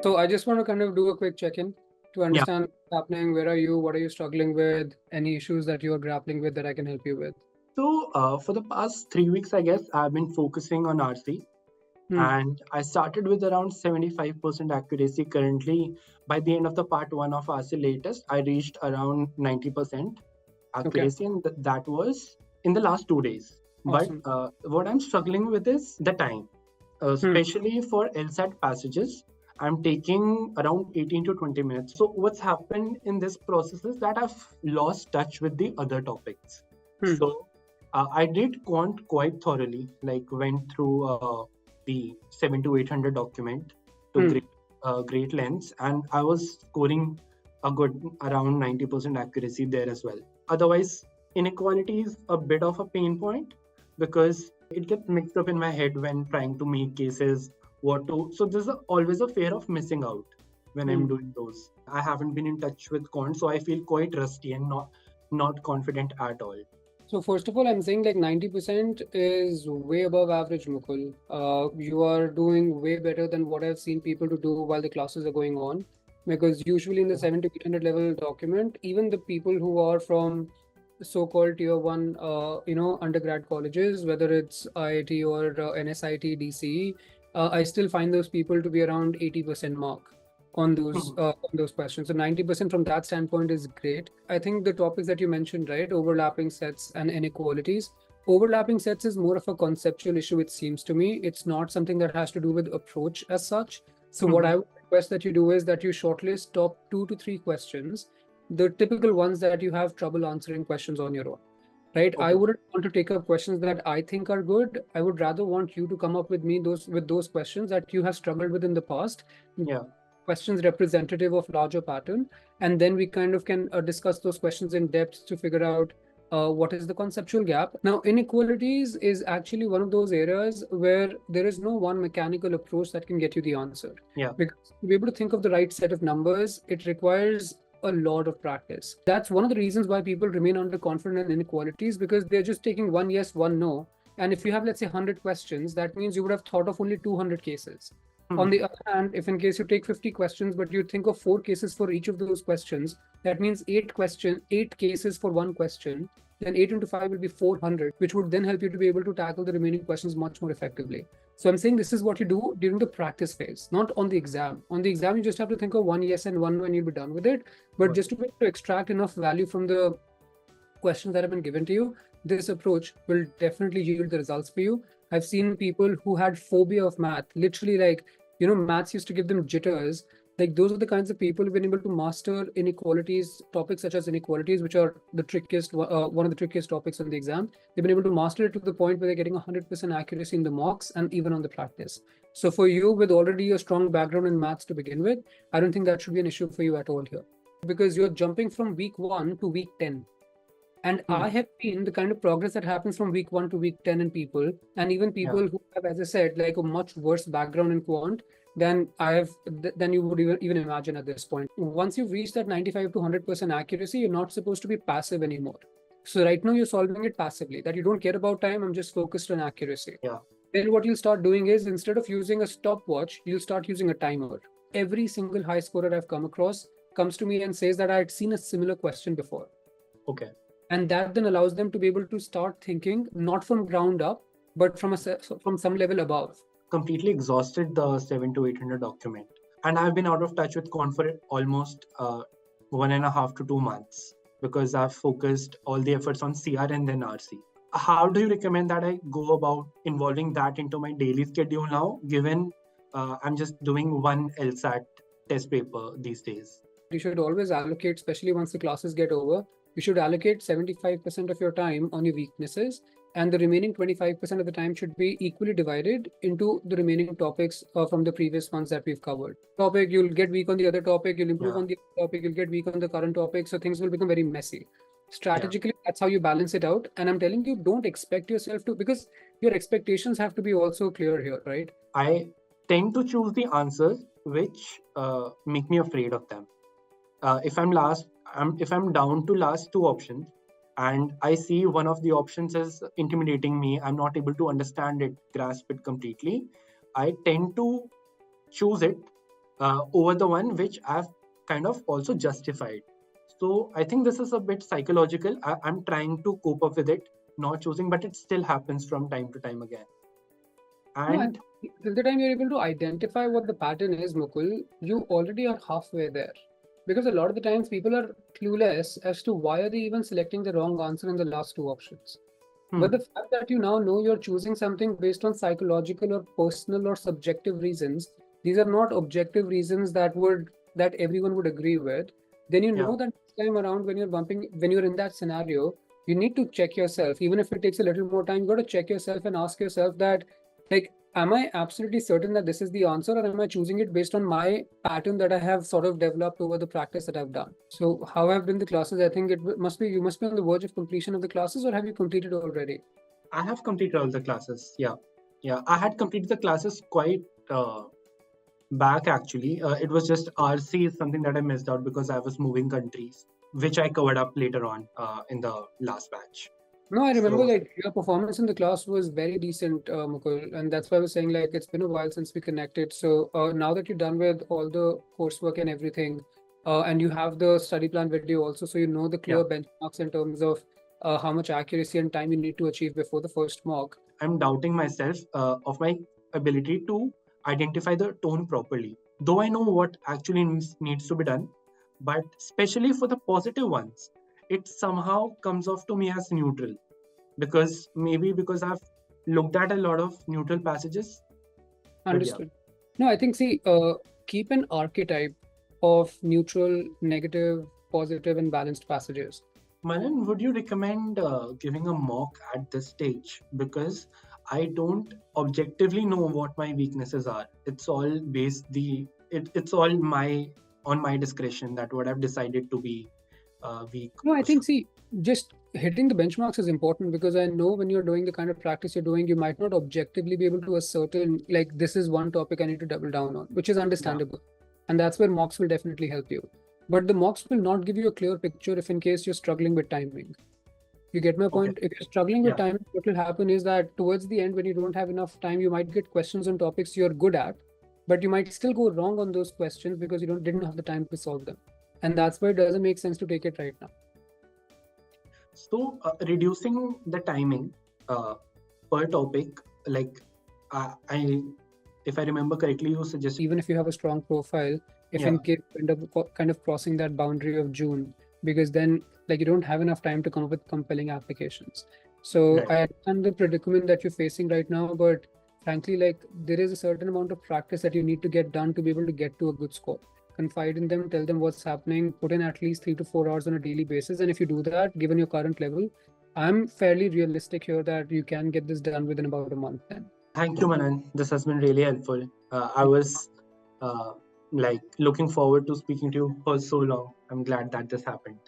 So I just want to kind of do a quick check-in to Yeah. understand what's happening. Where are you? What are you struggling with? Any issues that you are grappling with that I can help you with? So for the past 3 weeks, I guess I've been focusing on RC, Hmm. and I started with around 75% accuracy. Currently, by the end of the part one of RC latest, I reached around 90% Okay. accuracy, and that was in the last 2 days. But Awesome. what I'm struggling with is the time, Hmm. especially for LSAT passages. I'm taking around 18 to 20 minutes. So what's happened in this process is that I've lost touch with the other topics. Hmm. So I did quant quite thoroughly, like went through the 7 to 800 document to Hmm. great lengths, and I was scoring a good around 90% accuracy there as well. Otherwise, inequality is a bit of a pain point because it gets mixed up in my head when trying to make cases. What to so there's always a fear of missing out when I'm Hmm. doing those. I haven't been in touch with quant, so I feel quite rusty and not confident at all. So first of all, I'm saying like 90% is way above average, Mukul. You are doing way better than what I've seen people to do while the classes are going on. Because usually in the 7 to 800 level document, even the people who are from so-called tier one, undergrad colleges, whether it's IIT or NSIT, DCE, I still find those people to be around 80% mark on those questions. So 90% from that standpoint is great. I think the topics that you mentioned, right, overlapping sets and inequalities. Overlapping sets is more of a conceptual issue, it seems to me. It's not something that has to do with approach as such. So what I would request that you do is that you shortlist top 2 to 3 questions, the typical ones that you have trouble answering questions on your own. Right. I Okay. wouldn't want to take up questions that I think are good. I would rather want you to come up with me those questions that you have struggled with in the past, Yeah. questions representative of larger pattern, and then we kind of can discuss those questions in depth to figure out what is the conceptual gap. Now, inequalities is actually one of those areas where there is no one mechanical approach that can get you the answer. Yeah. Because to be able to think of the right set of numbers, it requires a lot of practice. That's one of the reasons why people remain underconfident in inequalities, because they're just taking one yes, one no. And if you have, let's say, 100 questions, that means you would have thought of only 200 cases. On the other hand, if in case you take 50 questions, but you think of 4 cases for each of those questions, that means 8 cases for one question, then 8 into 5 will be 400, which would then help you to be able to tackle the remaining questions much more effectively. So I'm saying this is what you do during the practice phase, not on the exam. On the exam, you just have to think of one yes and one no and you'll be done with it. But just to be able to extract enough value from the questions that have been given to you, this approach will definitely yield the results for you. I've seen people who had phobia of math, literally like, maths used to give them jitters. Like those are the kinds of people who've been able to master inequalities, topics such as inequalities, which are the trickiest, one of the trickiest topics on the exam. They've been able to master it to the point where they're getting 100% accuracy in the mocks and even on the practice. So for you, with already a strong background in maths to begin with, I don't think that should be an issue for you at all here, because you're jumping from week 1 to week 10. And I have seen the kind of progress that happens from week 1 to week 10 in people, and even Yeah. people who have, as I said, like a much worse background in quant than you would even imagine at this point. Once you've reached that 95 to 100% accuracy, you're not supposed to be passive anymore. So right now you're solving it passively, that you don't care about time, I'm just focused on accuracy. Yeah. Then what you'll start doing is, instead of using a stopwatch, you'll start using a timer. Every single high scorer I've come across comes to me and says that I had seen a similar question before. Okay. And that then allows them to be able to start thinking not from ground up, but from some level above. Completely exhausted the 7 to 800 document, and I've been out of touch with quant for almost 1.5 to 2 months because I've focused all the efforts on CR and then RC. How do you recommend that I go about involving that into my daily schedule now, given I'm just doing one LSAT test paper these days? You should always allocate, especially once the classes get over, you should allocate 75% of your time on your weaknesses, and the remaining 25% of the time should be equally divided into the remaining topics from the previous ones that we've covered. Topic, you'll get weak on the other topic, you'll improve on the other topic, you'll get weak on the current topic, so things will become very messy. Strategically, that's how you balance it out. And I'm telling you, don't expect yourself to, because your expectations have to be also clear here, right? I tend to choose the answers which make me afraid of them. If I'm down to last two options, and I see one of the options is intimidating me, I'm not able to understand it, grasp it completely, I tend to choose it over the one which I've kind of also justified. So I think this is a bit psychological. I'm trying to cope up with it, not choosing, but it still happens from time to time again. No, And till the time you're able to identify what the pattern is, Mukul, you already are halfway there. Because a lot of the times people are clueless as to why are they even selecting the wrong answer in the last two options. But the fact that you now know you're choosing something based on psychological or personal or subjective reasons, these are not objective reasons that everyone would agree with. Then you know yeah, that this time around when you're in that scenario, you need to check yourself. Even if it takes a little more time, you got to check yourself and ask yourself that, like, am I absolutely certain that this is the answer, or am I choosing it based on my pattern that I have sort of developed over the practice that I've done? So, how have been the classes? I think must be you must be on the verge of completion of the classes, or have you completed already? I have completed all the classes. Yeah, yeah, I had completed the classes quite back actually. It was just RC is something that I missed out because I was moving countries, which I covered up later on in the last batch. No, I remember So like your performance in the class was very decent, Mukul, and that's why I was saying like it's been a while since we connected. So now that you're done with all the coursework and everything, and you have the study plan video also, so you know the yeah, clear benchmarks in terms of how much accuracy and time you need to achieve before the first mock. I'm doubting myself of my ability to identify the tone properly. Though I know what actually needs to be done, but especially for the positive ones, it somehow comes off to me as neutral because maybe because I've looked at a lot of neutral passages. But yeah, Understood. No, I think see, keep an archetype of neutral, negative, positive, and balanced passages. Manan, would you recommend giving a mock at this stage? Because I don't objectively know what my weaknesses are. It's all it's all my on my discretion that what I've decided to be weak No, I or think strong. see, just hitting the benchmarks is important because I know when you're doing the kind of practice you're doing, you might not objectively be able to ascertain like this is one topic I need to double down on, which is Yeah. understandable. And that's where mocks will definitely help you. But the mocks will not give you a clear picture if in case you're struggling with timing. You get my Okay. point? If you're struggling with Yeah. timing, what will happen is that towards the end, when you don't have enough time, you might get questions on topics you're good at, but you might still go wrong on those questions because you didn't have the time to solve them. And that's why it doesn't make sense to take it right now. So reducing the timing per topic, like I, if I remember correctly, you suggested. Even if you have a strong profile, if Yeah. in case you end up kind of crossing that boundary of June, because then like you don't have enough time to come up with compelling applications. So Right. I understand the predicament that you're facing right now, but frankly, like there is a certain amount of practice that you need to get done to be able to get to a good score. Confide in them, tell them what's happening, put in at least 3 to 4 hours on a daily basis. And if you do that, given your current level, I'm fairly realistic here that you can get this done within about a month then. Thank you, Manan. This has been really helpful. I was uh, like looking forward to speaking to you for so long. I'm glad that this happened.